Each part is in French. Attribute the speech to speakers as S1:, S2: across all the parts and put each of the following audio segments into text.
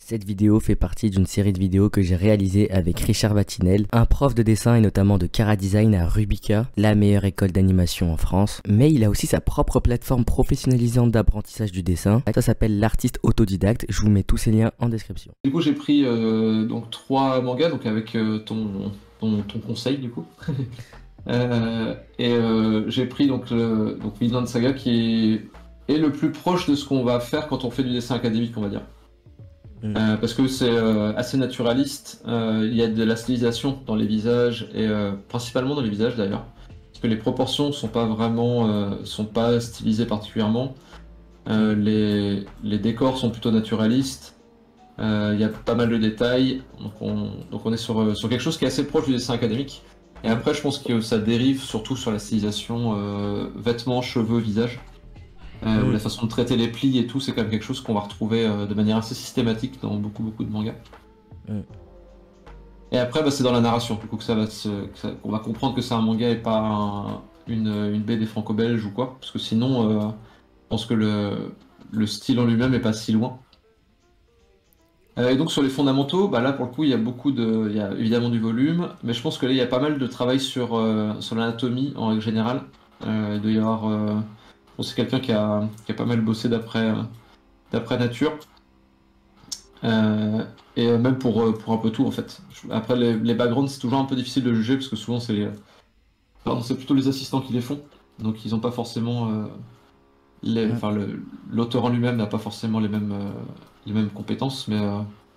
S1: Cette vidéo fait partie d'une série de vidéos que j'ai réalisée avec Richard Vatinel, un prof de dessin et notamment de Chara Design à Rubica, la meilleure école d'animation en France. Mais il a aussi sa propre plateforme professionnalisante d'apprentissage du dessin. Ça s'appelle l'artiste autodidacte. Je vous mets tous ces liens en description.
S2: Du coup, j'ai pris donc 3 mangas, donc avec ton conseil du coup. J'ai pris donc Vinland Saga qui est le plus proche de ce qu'on va faire quand on fait du dessin académique, on va dire. Parce que c'est assez naturaliste, il y a de la stylisation dans les visages, et principalement dans les visages d'ailleurs. Parce que les proportions sont pas vraiment sont pas stylisées particulièrement. Les décors sont plutôt naturalistes. Il y a pas mal de détails, donc on est sur quelque chose qui est assez proche du dessin académique. Et après, je pense que ça dérive surtout sur la stylisation vêtements, cheveux, visage. Où la façon de traiter les plis et tout, c'est quand même quelque chose qu'on va retrouver de manière assez systématique dans beaucoup de mangas. Et après, bah, c'est dans la narration, du coup, qu'on va comprendre que c'est un manga et pas une BD franco-belge ou quoi, parce que sinon, je pense que le style en lui-même est pas si loin. Et donc sur les fondamentaux, bah là pour le coup il y a évidemment du volume, mais je pense que là il y a pas mal de travail sur l'anatomie en règle générale. Il doit y avoir, c'est quelqu'un qui a pas mal bossé d'après nature. Et même pour un peu tout en fait. Après les backgrounds c'est toujours un peu difficile de juger parce que souvent c'est plutôt les assistants qui les font, donc ils n'ont pas forcément l'auteur en lui-même n'a pas forcément les mêmes compétences, mais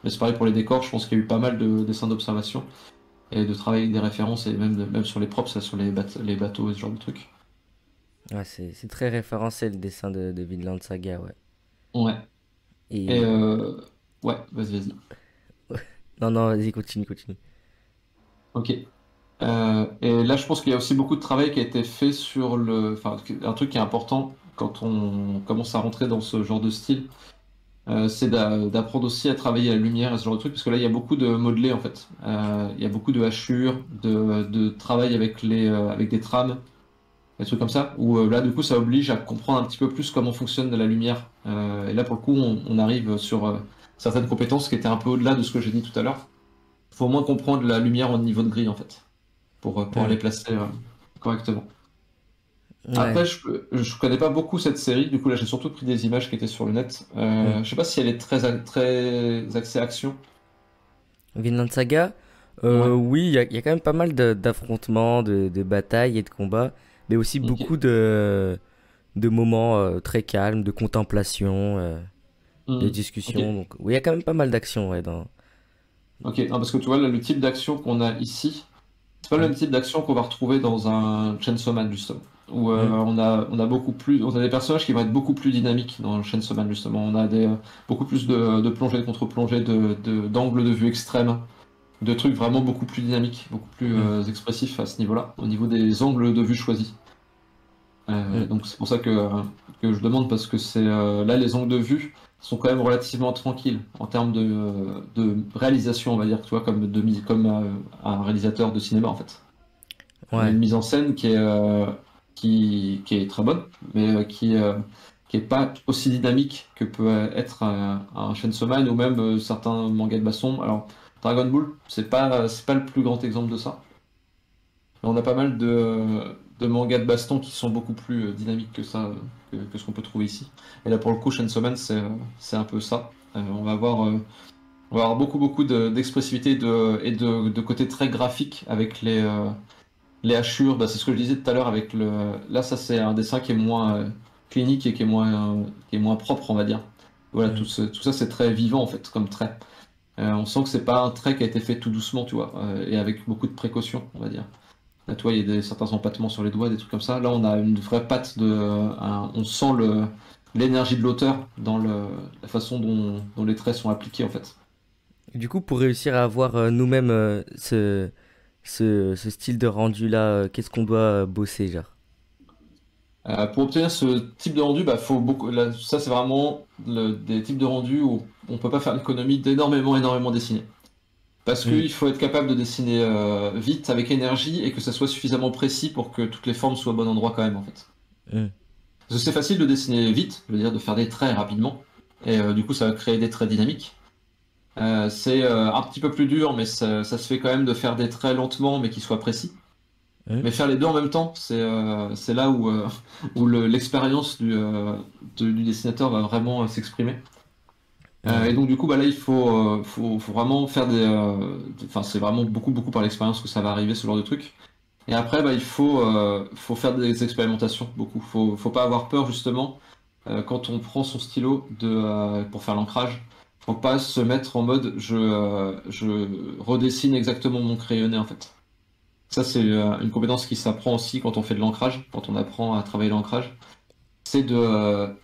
S2: c'est pareil pour les décors. Je pense qu'il y a eu pas mal de dessins d'observation et de travail avec des références, et même sur les props, sur les bateaux et ce genre de trucs.
S1: Ouais, c'est très référencé le dessin de Vinland Saga, ouais.
S2: Ouais. Et
S1: Et...
S2: ouais, vas-y.
S1: Non, non, vas-y, continue.
S2: Ok. Et là, je pense qu'il y a aussi beaucoup de travail qui a été fait sur enfin, un truc qui est important quand on commence à rentrer dans ce genre de style. C'est d'apprendre aussi à travailler la lumière et ce genre de truc, parce que là il y a beaucoup de modelé en fait. Il y a beaucoup de hachures, de travail avec des trames, des trucs comme ça, où là du coup ça oblige à comprendre un petit peu plus comment fonctionne la lumière. Et là pour le coup on arrive sur certaines compétences qui étaient un peu au-delà de ce que j'ai dit tout à l'heure. Il faut au moins comprendre la lumière au niveau de grille en fait, pour les placer correctement.
S1: Ouais.
S2: Après, je connais pas beaucoup cette série, du coup là j'ai surtout pris des images qui étaient sur le net. Je sais pas si elle est très axée action.
S1: Vinland Saga,
S2: Ouais,
S1: oui, il y a quand même pas mal d'affrontements, de batailles et de combats, mais aussi beaucoup
S2: ok.
S1: de moments très calmes, de contemplation, de
S2: Ok,
S1: discussion. Donc, oui, il y a quand même pas mal d'action, ouais, dans...
S2: ok. Non, parce que tu vois, là, le type d'action qu'on a ici, c'est pas le
S1: Hmm,
S2: même type d'action qu'on va retrouver dans un Chainsaw Man, justement. Où
S1: hmm,
S2: on a des personnages qui vont être beaucoup plus dynamiques dans Chainsaw Man, justement. On a beaucoup plus de plongées, de contre-plongées, d'angles de vue extrêmes, de trucs vraiment beaucoup plus dynamiques, beaucoup plus
S1: hmm,
S2: expressifs à ce niveau-là, au niveau des angles de vue choisis.
S1: hmm.
S2: Donc c'est pour ça que je demande, parce que là les angles de vue sont quand même relativement tranquilles en termes de réalisation, on va dire, tu vois, comme un réalisateur de cinéma en fait. On a
S1: Ouais.
S2: une mise en scène qui est très bonne, mais qui est pas aussi dynamique que peut être un Chainsaw Man, ou même certains mangas de baston. Alors Dragon Ball, c'est pas le plus grand exemple de ça. On a pas mal de mangas de baston qui sont beaucoup plus dynamiques que ça, que ce qu'on peut trouver ici. Et là, pour le coup, Chainsaw Man, c'est un peu ça. On va avoir beaucoup d'expressivité et de côté très graphique avec les hachures. Bah, c'est ce que je disais tout à l'heure avec le. Là, ça, c'est un dessin qui est moins clinique et qui est moins propre, on va dire. Voilà,
S1: Hmm.
S2: tout ça, c'est très vivant en fait, comme trait. On sent que c'est pas un trait qui a été fait tout doucement, tu vois, et avec beaucoup de précaution, on va dire. Là, tu vois, il y a certains empattements sur les doigts, des trucs comme ça. Là, on a une vraie patte on sent l'énergie de l'auteur dans la façon dont les traits sont appliqués, en fait.
S1: Du coup, pour réussir à avoir nous-mêmes ce style de rendu-là, qu'est-ce qu'on doit bosser, genre?
S2: Pour obtenir ce type de rendu, bah, faut beaucoup. Là, ça, c'est vraiment des types de rendus où on peut pas faire l'économie énormément dessiner. Parce
S1: Hmm,
S2: qu'il faut être capable de dessiner vite, avec énergie, et que ça soit suffisamment précis pour que toutes les formes soient au bon endroit quand même, en fait.
S1: hmm,
S2: Parce que c'est facile de dessiner vite, je veux dire de faire des traits rapidement, et du coup ça va créer des traits dynamiques. C'est un petit peu plus dur, mais ça se fait quand même de faire des traits lentement, mais qui soient précis. Mais faire les deux en même temps, c'est là où, où l'expérience du dessinateur va vraiment s'exprimer. Et donc du coup, bah, là, il faut vraiment faire Enfin, c'est vraiment beaucoup par l'expérience que ça va arriver, ce genre de truc. Et après, bah, faut faire des expérimentations, beaucoup. Faut pas avoir peur, justement, quand on prend son stylo pour faire l'ancrage. Faut pas se mettre en mode je redessine exactement mon crayonné, en fait. Ça, c'est une compétence qui s'apprend aussi quand on fait de l'ancrage, quand on apprend à travailler l'ancrage. C'est de,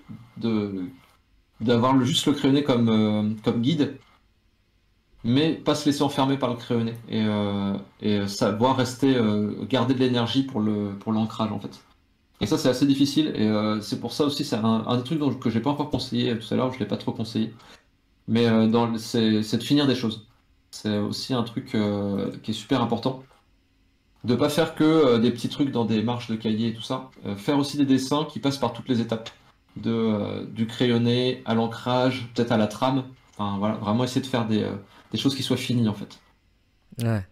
S2: d'avoir juste le crayonné comme guide, mais pas se laisser enfermer par le crayonné et savoir garder de l'énergie pour l'ancrage en fait. Et ça c'est assez difficile et c'est pour ça aussi c'est un des trucs que j'ai pas encore conseillé tout à l'heure, je l'ai pas trop conseillé, mais c'est de finir des choses. C'est aussi un truc qui est super important. De pas faire que des petits trucs dans des marges de cahier et tout ça, faire aussi des dessins qui passent par toutes les étapes du crayonné à l'ancrage, peut-être à la trame. Enfin voilà, vraiment essayer de faire des choses qui soient finies en fait.
S1: Ouais.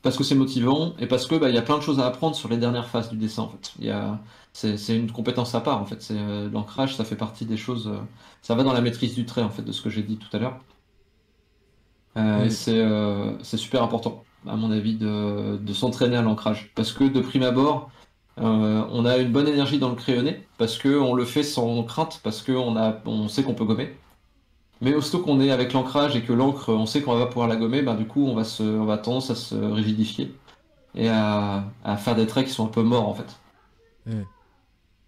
S2: Parce que c'est motivant et parce que bah, il y a plein de choses à apprendre sur les dernières phases du dessin en fait. C'est une compétence à part en fait. L'ancrage, ça fait partie des choses. Ça va dans la maîtrise du trait en fait de ce que j'ai dit tout à l'heure. Et
S1: Mm.
S2: c'est super important à mon avis de s'entraîner à l'ancrage parce que de prime abord on a une bonne énergie dans le crayonné parce que on le fait sans crainte, parce que on sait qu'on peut gommer. Mais aussitôt qu'on est avec l'ancrage et que l'encre, on sait qu'on va pouvoir la gommer, bah, du coup, on va tendance à se rigidifier et à faire des traits qui sont un peu morts en fait.
S1: Mm.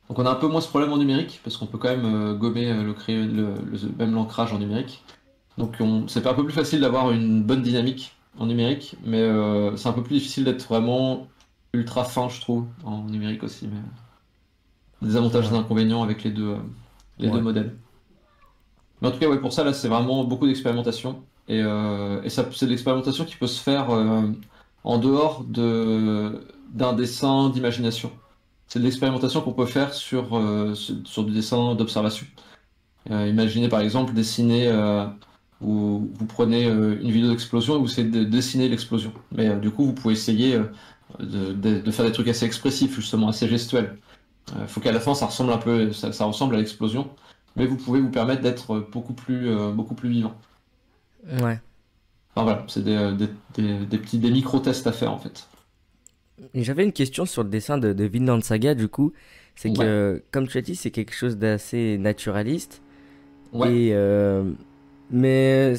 S2: Donc on a un peu moins ce problème en numérique parce qu'on peut quand même gommer le crayon, même l'ancrage en numérique. Donc c'est un peu plus facile d'avoir une bonne dynamique en numérique, mais c'est un peu plus difficile d'être vraiment ultra fin, je trouve, en numérique aussi. Mais des avantages et des
S1: Ouais.
S2: inconvénients avec les deux
S1: Ouais.
S2: modèles. Mais en tout cas, ouais, pour ça, là, c'est vraiment beaucoup d'expérimentation. Et ça, c'est de l'expérimentation qui peut se faire en dehors d'un dessin d'imagination. C'est de l'expérimentation qu'on peut faire sur du dessin d'observation. Imaginez par exemple dessiner, où vous prenez une vidéo d'explosion et vous essayez de dessiner l'explosion. Mais du coup, vous pouvez essayer de faire des trucs assez expressifs, justement, assez gestuels. Faut qu'à la fin ça ressemble un peu, ça ressemble à l'explosion, mais vous pouvez vous permettre d'être beaucoup plus vivant.
S1: Ouais.
S2: Enfin voilà, c'est des micro-tests à faire en fait.
S1: Et j'avais une question sur le dessin de Vinland Saga, du coup. C'est
S2: Ouais,
S1: que, comme tu as dit, c'est quelque chose d'assez naturaliste.
S2: ouais.
S1: Et, mais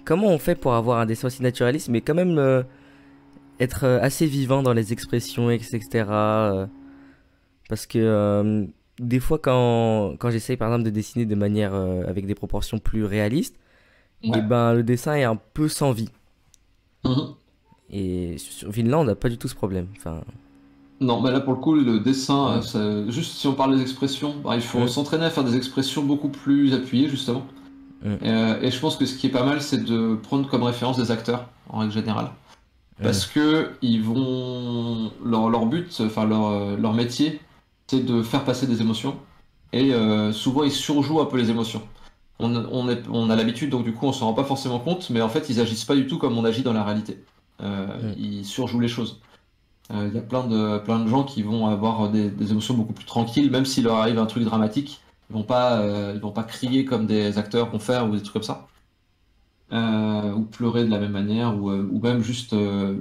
S1: comment on fait pour avoir un dessin aussi naturaliste, mais quand même être assez vivant dans les expressions, etc. Parce que des fois, quand j'essaye par exemple de dessiner de manière avec des proportions plus réalistes, et
S2: Ouais.
S1: ben le dessin est un peu sans vie.
S2: Mhm.
S1: Et sur Vinland, on n'a pas du tout ce problème. Enfin,
S2: Non, mais là pour le coup, le dessin,
S1: ouais.
S2: juste si on parle des expressions, bah, il faut
S1: Hum,
S2: s'entraîner à faire des expressions beaucoup plus appuyées justement.
S1: hum,
S2: Et je pense que ce qui est pas mal, c'est de prendre comme référence des acteurs en règle générale.
S1: hum.
S2: Parce que leur but, enfin leur métier, c'est de faire passer des émotions. Et souvent, ils surjouent un peu les émotions. On a l'habitude, donc du coup, on s'en rend pas forcément compte, mais en fait, ils agissent pas du tout comme on agit dans la réalité.
S1: Mm.
S2: Ils surjouent les choses. Il y a plein de gens qui vont avoir des émotions beaucoup plus tranquilles, même s'il leur arrive un truc dramatique. Ils vont pas crier comme des acteurs vont faire ou des trucs comme ça. Ou pleurer de la même manière, ou même juste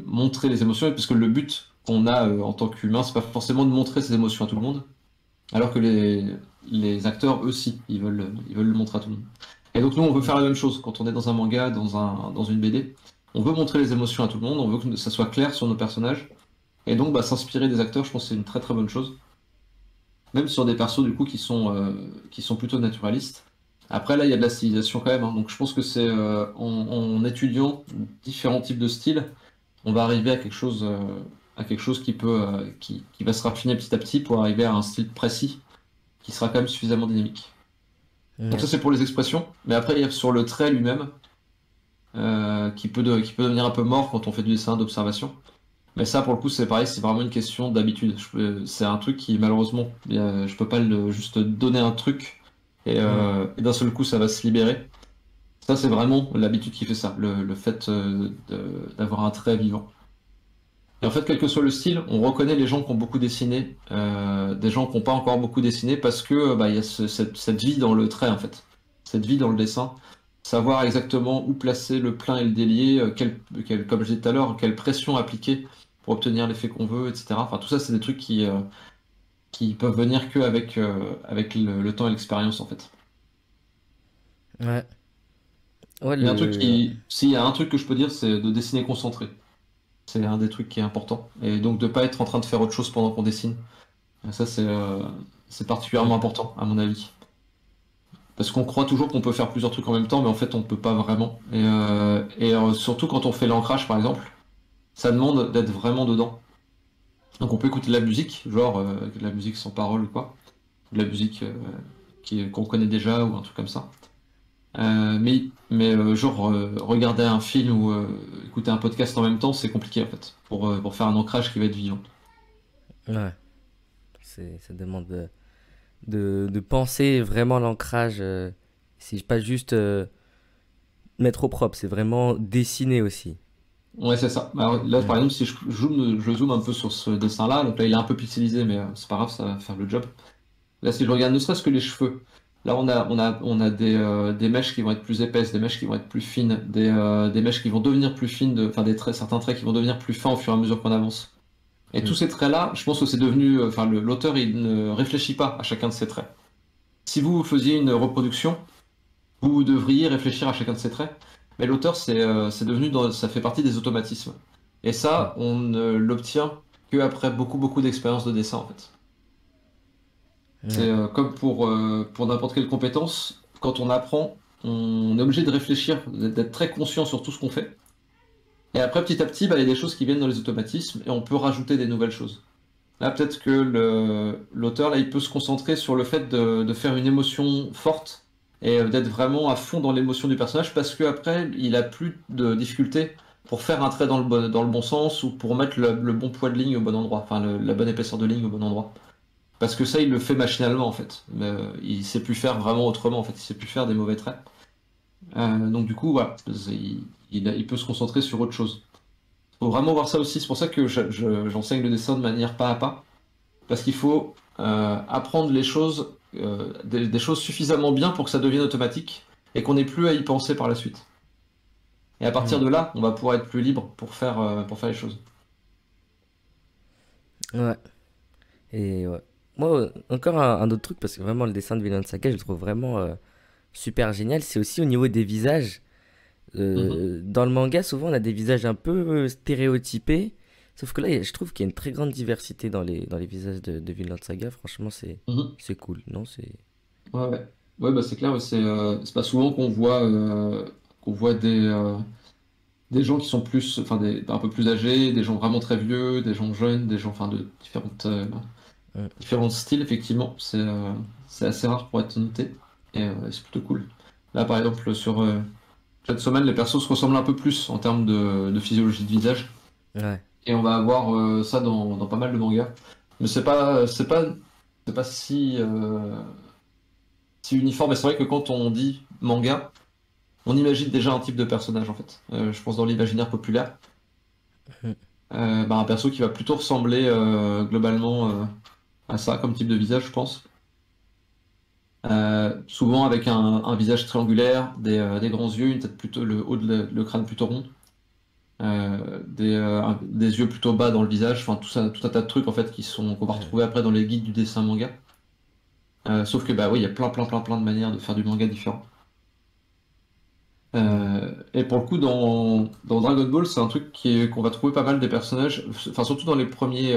S2: montrer les émotions, parce que le but qu'on a en tant qu'humain, c'est pas forcément de montrer ses émotions à tout le monde, alors que les acteurs, eux, si, ils veulent le montrer à tout le monde. Et donc nous, on veut faire la même chose quand on est dans un manga, dans une BD. On veut montrer les émotions à tout le monde, on veut que ça soit clair sur nos personnages, et donc bah, s'inspirer des acteurs, je pense que c'est une très très bonne chose, même sur des persos du coup qui sont plutôt naturalistes. Après là, il y a de la stylisation quand même, hein. Donc je pense que c'est en étudiant différents types de styles, on va arriver à quelque chose qui va se raffiner petit à petit pour arriver à un style précis qui sera quand même suffisamment dynamique. Donc ça
S1: Ouais.
S2: c'est pour les expressions, mais après il y a sur le trait lui-même qui peut devenir un peu mort quand on fait du dessin d'observation. Mais ça pour le coup c'est pareil, c'est vraiment une question d'habitude. C'est un truc qui malheureusement je peux pas juste donner un truc et d'un seul coup ça va se libérer. Ça, c'est vraiment l'habitude qui fait ça, le fait d'avoir un trait vivant. Et en fait, quel que soit le style, on reconnaît les gens qui ont beaucoup dessiné, des gens qui n'ont pas encore beaucoup dessiné, parce que bah, il y a cette vie dans le trait, en fait. Cette vie dans le dessin. Savoir exactement où placer le plein et le délié, comme je disais tout à l'heure, quelle pression appliquer pour obtenir l'effet qu'on veut, etc. Enfin, tout ça, c'est des trucs qui peuvent venir qu'avec avec le temps et l'expérience, en fait.
S1: Ouais. Ouais,
S2: Il y a un truc
S1: le...
S2: s'il y a un truc que je peux dire, c'est de dessiner concentré. C'est un des trucs qui est important. Et donc de pas être en train de faire autre chose pendant qu'on dessine. Ça, c'est particulièrement important, à mon avis. Parce qu'on croit toujours qu'on peut faire plusieurs trucs en même temps, mais en fait, on ne peut pas vraiment. Surtout quand on fait l'ancrage, par exemple, ça demande d'être vraiment dedans. Donc on peut écouter de la musique, genre de la musique sans parole ou quoi. De la musique qu'on connaît déjà ou un truc comme ça. Regarder un film ou écouter un podcast en même temps, c'est compliqué en fait, pour faire un ancrage qui va être vivant.
S1: Ouais. Ça demande de penser vraiment l'ancrage. C'est pas juste mettre au propre, c'est vraiment dessiner aussi.
S2: Ouais, c'est ça. Alors, là, par
S1: Ouais.
S2: exemple, si je zoome un peu sur ce dessin-là, donc là, il est un peu pixelisé, mais c'est pas grave, ça va faire le job. Là, si je regarde ne serait-ce que les cheveux, là, on a des mèches qui vont être plus épaisses, des mèches qui vont être plus fines, des mèches qui vont devenir plus fines, enfin, certains traits qui vont devenir plus fins au fur et à mesure qu'on avance. Et tous
S1: Mm.
S2: ces traits-là, je pense que c'est devenu, enfin, l'auteur, il ne réfléchit pas à chacun de ces traits. Si vous faisiez une reproduction, vous devriez réfléchir à chacun de ces traits. Mais l'auteur, c'est devenu, ça fait partie des automatismes. Et
S1: Mm.
S2: ça, on ne l'obtient qu'après beaucoup, beaucoup d'expérience de dessin, en fait. C'est
S1: Ouais.
S2: comme pour n'importe quelle compétence, quand on apprend, on est obligé de réfléchir, d'être très conscient sur tout ce qu'on fait. Et après, petit à petit, bah, il y a des choses qui viennent dans les automatismes et on peut rajouter des nouvelles choses. Là, peut-être que l'auteur, là, il peut se concentrer sur le fait de faire une émotion forte et d'être vraiment à fond dans l'émotion du personnage parce qu'après, il a plus de difficulté pour faire un trait dans le bon sens ou pour mettre le bon poids de ligne au bon endroit, enfin la bonne épaisseur de ligne au bon endroit. Parce que ça, il le fait machinalement en fait. Mais, il sait plus faire vraiment autrement en fait, il sait plus faire des mauvais traits. Donc du coup, voilà, il peut se concentrer sur autre chose. Faut vraiment voir ça aussi, c'est pour ça que j'enseigne le dessin de manière pas à pas. Parce qu'il faut apprendre les choses, des choses suffisamment bien pour que ça devienne automatique et qu'on n'ait plus à y penser par la suite. Et à partir
S1: Mm.
S2: de là, on va pouvoir être plus libre pour faire les choses.
S1: Ouais. Et ouais. Moi, encore un autre truc, parce que vraiment le dessin de Vinland Saga, je le trouve vraiment super génial. C'est aussi au niveau des visages.
S2: Mhm.
S1: Dans le manga, souvent, on a des visages un peu stéréotypés. Sauf que là, je trouve qu'il y a une très grande diversité dans les visages de Vinland Saga. Franchement,
S2: Mhm.
S1: c'est cool, non? C'est...
S2: Ouais, ouais. Ouais, bah c'est clair, ouais, c'est pas souvent qu'on voit des gens qui sont plus, enfin, un peu plus âgés, des gens vraiment très vieux, des gens jeunes, des gens, enfin, de
S1: Mm.
S2: différents styles, effectivement. C'est assez rare pour être noté. Et c'est plutôt cool. Là, par exemple, sur Chainsaw Man, les persos se ressemblent un peu plus en termes de physiologie de visage.
S1: Ouais.
S2: Et on va avoir ça dans pas mal de mangas. Mais c'est pas si uniforme. Et c'est vrai que quand on dit manga, on imagine déjà un type de personnage, en fait. Je pense dans l'imaginaire populaire.
S1: Mm.
S2: Bah, un perso qui va plutôt ressembler globalement à ça comme type de visage, je pense. Souvent avec un visage triangulaire, des grands yeux, une tête plutôt, le haut le crâne plutôt rond, des yeux plutôt bas dans le visage, enfin tout ça, tout un tas de trucs en fait qu'on va
S1: Ouais.
S2: retrouver après dans les guides du dessin manga. Sauf que bah oui, il y a plein plein plein plein de manières de faire du manga différent.
S1: Mm.
S2: Et pour le coup, dans Dragon Ball, c'est un truc qu'on va trouver pas mal des personnages, enfin surtout dans les premiers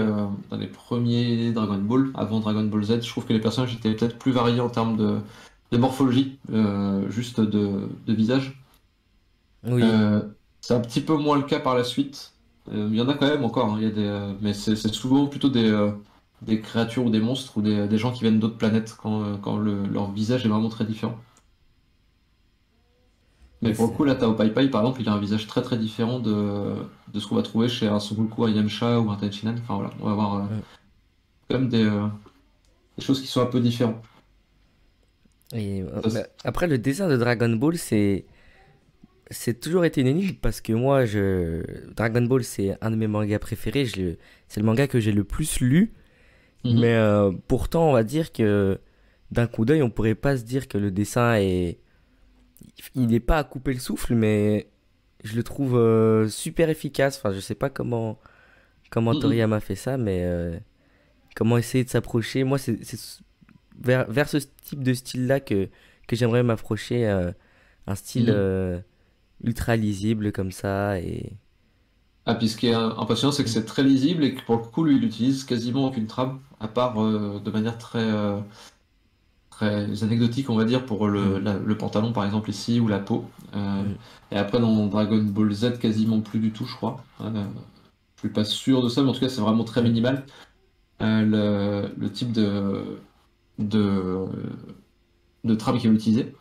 S2: Dragon Ball, avant Dragon Ball Z, je trouve que les personnages étaient peut-être plus variés en termes de morphologie, juste de visage.
S1: Oui.
S2: Euh, c'est un petit peu moins le cas par la suite. Il y en a quand même encore, hein, il y a mais c'est souvent plutôt des créatures ou des monstres ou des gens qui viennent d'autres planètes quand leur visage est vraiment très différent. Mais
S1: Ouais,
S2: pour le coup, là, Tao Pai Pai, par exemple, il a un visage très très différent de ce qu'on va trouver chez un Son Goku, un Yamcha ou un Tenshinhan. Enfin voilà, on va avoir
S1: Mm.
S2: quand même des choses qui sont un peu différentes.
S1: Et
S2: Ça,
S1: bah, après, le dessin de Dragon Ball, c'est... c'est toujours été une énigme parce que moi, Dragon Ball, c'est un de mes mangas préférés. C'est le manga que j'ai le plus lu. Mais
S2: Mhm.
S1: pourtant, on va dire que d'un coup d'œil, on pourrait pas se dire que le dessin est. Il n'est pas à couper le souffle, mais je le trouve super efficace. Enfin, je sais pas comment
S2: Mhm.
S1: Toriyama fait ça, mais comment essayer de s'approcher. Moi, c'est vers ce type de style-là que j'aimerais m'approcher. Un style
S2: Mhm.
S1: ultra lisible comme ça. Et...
S2: Ah, puis ce qui est impressionnant, c'est que c'est très lisible et que pour le coup, lui, il utilise quasiment aucune trame, à part de manière très anecdotique, on va dire, pour
S1: Mm,
S2: le pantalon, par exemple, ici, ou la peau. Euh,
S1: mm,
S2: et après, dans Dragon Ball Z, quasiment plus du tout, je crois. Je suis pas sûr de ça, mais en tout cas, c'est vraiment très
S1: mm.
S2: minimal. Le type de, de trame qu'il va utiliser.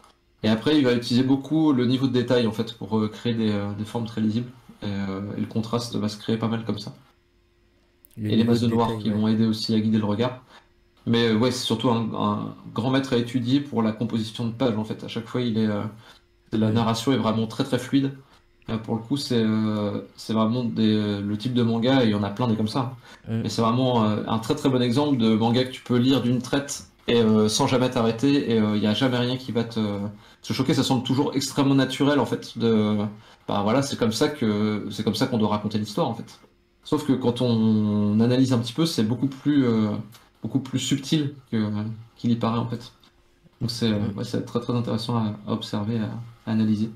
S2: Et après, il va utiliser beaucoup le niveau de détail, en fait, pour créer des formes très lisibles. Et le contraste va se créer pas mal comme ça.
S1: Le
S2: Et les
S1: niveau
S2: masses
S1: de
S2: de noir
S1: détail,
S2: qui
S1: ouais.
S2: vont aider aussi à guider le regard. Mais ouais, c'est surtout un grand maître à étudier pour la composition de pages en fait. À chaque fois, la
S1: Mm,
S2: narration est vraiment très très fluide. Pour le coup, c'est vraiment le type de manga, et il y en a plein des comme ça, hein.
S1: mm.
S2: Mais c'est vraiment un très très bon exemple de manga que tu peux lire d'une traite et sans jamais t'arrêter, et il n'y a jamais rien qui va te choquer. Ça semble toujours extrêmement naturel en fait. Bah voilà, c'est comme ça qu'on doit raconter l'histoire en fait. Sauf que quand on analyse un petit peu, c'est beaucoup plus subtil qu'il y paraît en fait. Donc
S1: Mm.
S2: ouais, c'est très très intéressant à observer, à analyser.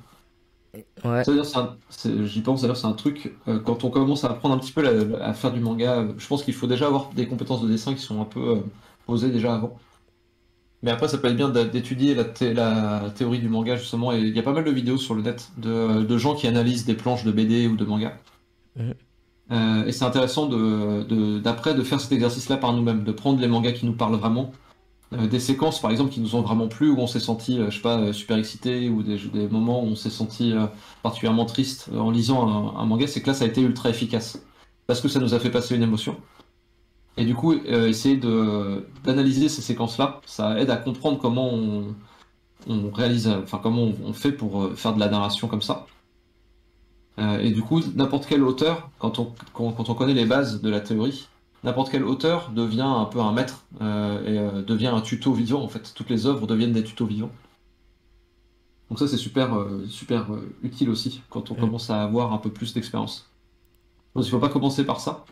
S1: Ouais.
S2: Ça, d'ailleurs, j'y pense, d'ailleurs, c'est un truc, quand on commence à apprendre un petit peu à faire du manga, je pense qu'il faut déjà avoir des compétences de dessin qui sont un peu posées déjà avant. Mais après, ça peut être bien d'étudier la théorie du manga, justement, et il y a pas mal de vidéos sur le net de gens qui analysent des planches de BD ou de manga.
S1: Mm.
S2: Et c'est intéressant d'après de faire cet exercice-là par nous-mêmes, de prendre les mangas qui nous parlent vraiment, des séquences par exemple qui nous ont vraiment plu, où on s'est senti, je sais pas, super excité, ou des moments où on s'est senti particulièrement triste en lisant un manga, c'est que là ça a été ultra efficace. Parce que ça nous a fait passer une émotion. Et du coup, essayer d'analyser ces séquences-là, ça aide à comprendre comment on réalise, enfin comment on fait pour faire de la narration comme ça. Et du coup, n'importe quel auteur, quand on connaît les bases de la théorie, n'importe quel auteur devient un peu un maître, et devient un tuto vivant en fait. Toutes les œuvres deviennent des tutos vivants. Donc ça, c'est super utile aussi quand on
S1: Mm.
S2: commence à avoir un peu plus d'expérience. Donc il faut pas commencer par ça.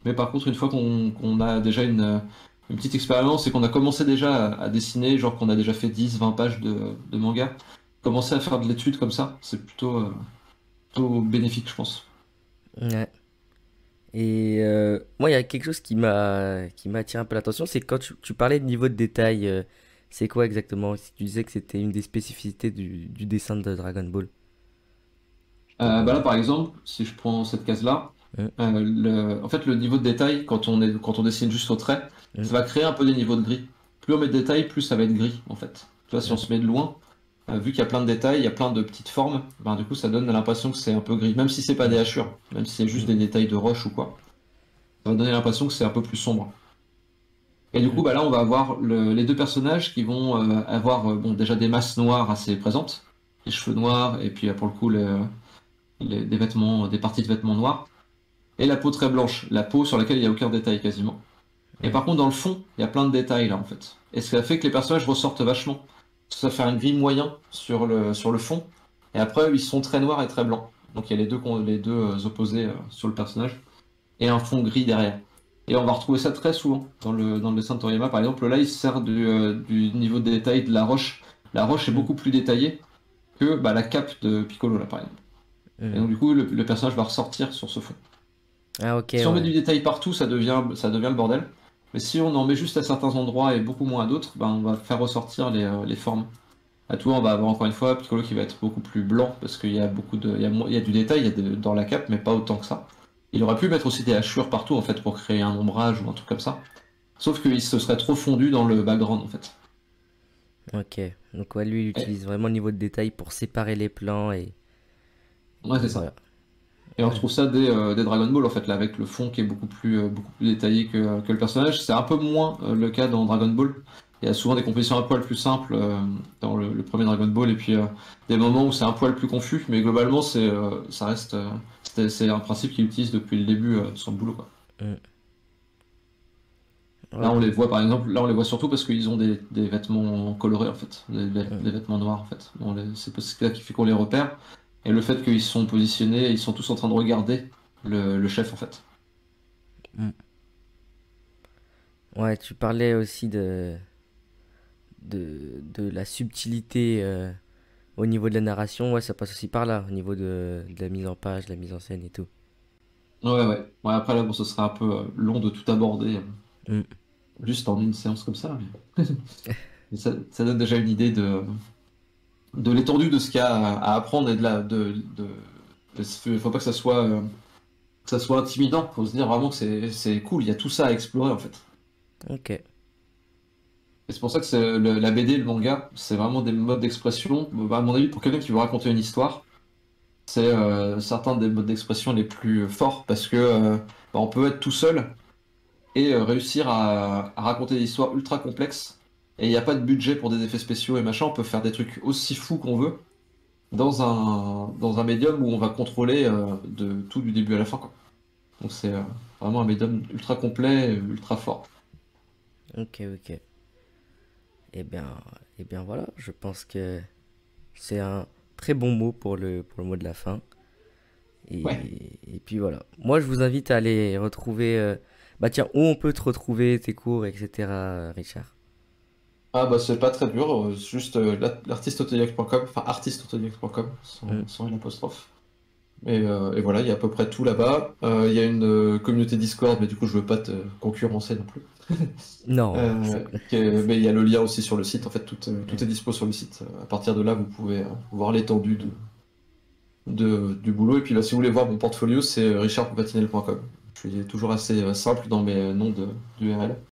S2: Mais par contre, une fois qu'on a déjà une petite expérience et qu'on a commencé déjà à dessiner, genre qu'on a déjà fait 10, 20 pages de manga, commencer à faire de l'étude comme ça, c'est plutôt bénéfique, je pense.
S1: Ouais. Et moi, il y a quelque chose qui m'attire un peu l'attention, c'est quand tu parlais de niveau de détail, c'est quoi exactement? Si tu disais que c'était une des spécificités du dessin de Dragon Ball.
S2: Bah là, par exemple, si je prends cette case-là,
S1: Mm,
S2: en fait, le niveau de détail, quand on dessine juste au trait,
S1: mm,
S2: ça va créer un peu des niveaux de gris. Plus on met de détails, plus ça va être gris, en fait. Tu vois, si on
S1: mm,
S2: se met de loin, vu qu'il y a plein de détails, il y a plein de petites formes, ben, du coup, ça donne l'impression que c'est un peu gris, même si c'est pas des
S1: mm,
S2: hachures, même si c'est juste
S1: mm,
S2: des détails de roche ou quoi, ça va donner l'impression que c'est un peu plus sombre. Et du coup,
S1: mm,
S2: bah là, on va avoir les deux personnages qui vont avoir bon, déjà des masses noires assez présentes, les cheveux noirs, et puis pour le coup, des vêtements, des parties de vêtements noirs. Et la peau très blanche, la peau sur laquelle il n'y a aucun détail quasiment. Et
S1: mm.
S2: par contre, dans le fond, il y a plein de détails là en fait. Et ce qui a fait que les personnages ressortent vachement. Ça fait un gris moyen sur le fond. Et après, ils sont très noirs et très blancs. Donc il y a les deux opposés sur le personnage. Et un fond gris derrière. Et on va retrouver ça très souvent dans le dessin de Toriyama. Par exemple, là, il se sert du niveau de détail de la roche. La roche est
S1: Mm,
S2: beaucoup plus détaillée que bah, la cape de Piccolo, là, par exemple. Et
S1: mm.
S2: donc, du coup, le personnage va ressortir sur ce fond.
S1: Ah ok,
S2: Si on met du
S1: ouais.
S2: détail partout, ça devient le bordel. Mais si on en met juste à certains endroits et beaucoup moins à d'autres, ben on va faire ressortir les formes. À tout, on va avoir encore une fois Piccolo qui va être beaucoup plus blanc parce qu'il y a il y a du détail, dans la cape, mais pas autant que ça. Il aurait pu mettre aussi des hachures partout en fait pour créer un ombrage ou un truc comme ça. Sauf qu'il se serait trop fondu dans le background en fait.
S1: Ok. Donc ouais, lui, il
S2: Et-
S1: utilise vraiment le niveau de détail pour séparer les plans
S2: ouais, c'est
S1: et voilà.
S2: ça. Et on
S1: Ouais.
S2: retrouve ça des Dragon Ball en fait, là, avec le fond qui est beaucoup plus détaillé que le personnage. C'est un peu moins le cas dans Dragon Ball, Il y a souvent des compositions un poil plus simples dans le premier Dragon Ball, et puis des moments où c'est un poil plus confus, mais globalement, ça reste, c'est un principe qu'il utilise depuis le début de son boulot, quoi.
S1: Mm.
S2: Là,
S1: Ouais.
S2: on les voit par exemple, là on les voit surtout parce qu'ils ont des vêtements colorés en fait,
S1: Mm.
S2: des vêtements noirs en fait. C'est ça qui fait qu'on les repère. Et le fait qu'ils sont positionnés, ils sont tous en train de regarder le chef en fait.
S1: Mm. Ouais, tu parlais aussi de la subtilité au niveau de la narration. Ouais, ça passe aussi par là, au niveau de la mise en page, la mise en scène et tout.
S2: Ouais, ouais. Ouais, après là, bon, ce serait un peu long de tout aborder
S1: Mm.
S2: juste en une séance comme ça, mais, mais ça donne déjà une idée de l'étendue de ce qu'il y a à apprendre et faut pas que ça soit intimidant. Faut se dire vraiment que c'est cool, il y a tout ça à explorer en fait.
S1: Ok.
S2: Et c'est pour ça que la BD, le manga, c'est vraiment des modes d'expression. Bah, à mon avis, pour quelqu'un qui veut raconter une histoire, c'est certains des modes d'expression les plus forts parce que bah, on peut être tout seul et réussir à raconter des histoires ultra complexes. Et il n'y a pas de budget pour des effets spéciaux et machin. On peut faire des trucs aussi fous qu'on veut dans un médium où on va contrôler de tout du début à la fin, quoi. Donc c'est vraiment un médium ultra complet, ultra fort.
S1: Ok, ok. Eh bien, eh bien voilà, je pense que c'est un très bon mot pour le mot de la fin.
S2: Ouais.
S1: Et puis voilà. Moi, je vous invite à aller retrouver. Bah tiens, où on peut te retrouver, tes cours, etc., Richard.
S2: Ah bah c'est pas très dur, juste l'artisteautodidacte.com, enfin artisteautodidacte.com
S1: Hmm.
S2: sans une apostrophe. Et voilà, il y a à peu près tout là-bas. Il y a une communauté Discord, mais du coup je veux pas te concurrencer non plus.
S1: Non,
S2: Mais il y a le lien aussi sur le site, en fait tout est dispo sur le site. À partir de là, vous pouvez voir l'étendue du boulot. Et puis là, si vous voulez voir mon portfolio, c'est richardpatinel.com. Je suis toujours assez simple dans mes noms d'URL.